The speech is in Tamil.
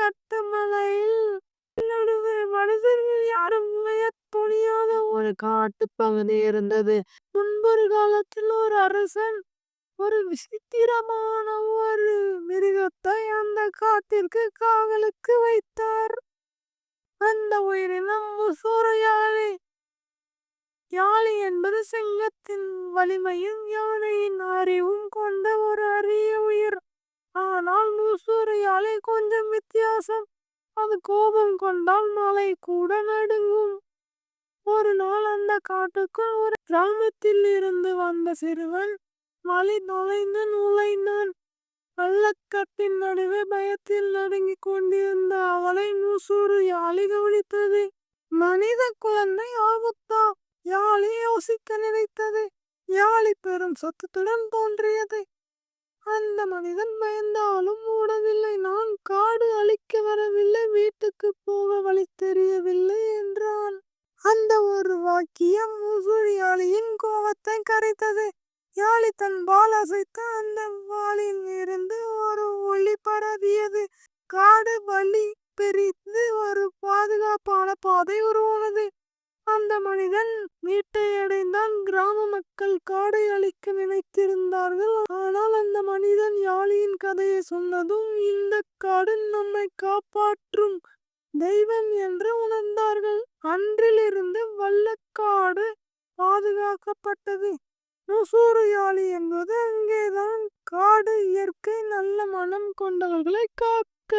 அட்டமலையில் நடுவே மனிதர்கள் யாரும் நுழையத் துணியாத ஒரு காட்டுப் பகுதி இருந்தது. முன்பொரு காலத்தில் ஒரு அரசன் ஒரு விசித்திரமான ஒரு மிருகத்தை அந்த காட்டிற்கு காவலுக்கு வைத்தார். அந்த உயிரினம் சூறையாழி. யாழி என்பது சிங்கத்தின் வலிமையும் யானையின் அறிவும் கொண்ட ஒரு அரிய உயிர். ஆனால் சூறையாழி கொஞ்சம் வித்தியாசம். அது கோபம் கொண்டால் மலை கூட நடுங்கும். ஒரு நாள் அந்த காட்டுக்குள் ஒரு கிராமத்தில் இருந்து வந்த சிறுவன் வழி தொலைந்து நுழைந்தான். பள்ளக்காட்டின் நடுவே பயத்தில் நடுங்கிக் கொண்டிருந்த அவளை சூறையாழி கவனித்தது. மனித குழந்தை ஆபத்தா? யாழி யோசிக்க நினைத்தது. யாழி பெரும் சத்தத்துடன் தோன்றியது. அந்த மனிதன் பயந்தாலும் ஓடவில்லை. நான் காடு அழிக்க வரவில்லை, வீட்டுக்கு போக வழி தெரியவில்லை என்றான். அந்த ஒரு வாக்கியம் சூறையாழியின் கோபத்தை கரைத்தது. யாழி தன் வால் அசைத்து அந்த வாளில் இருந்து ஒரு ஒளி பரவியது. காடு வழி பிரித்து ஒரு பாதுகாப்பான பாதை உருவானது. அந்த மனிதன் வீட்டை அடைந்தான். கிராம மக்கள் காடை அழிக்க நினைத்திருந்தார்கள். ஆனால் அந்த மனிதன் யாழியின் கதையை சொன்னதும் இந்த காடு நம்மை காப்பாற்றும் தெய்வம் என்று உணர்ந்தார்கள். அன்றிலிருந்து வள்ளக்காடு பாதுகாக்கப்பட்டது. சூறையாழி என்பது அங்கேதான் காடு இயற்கை நல்ல மனம் கொண்டவர்களை காக்க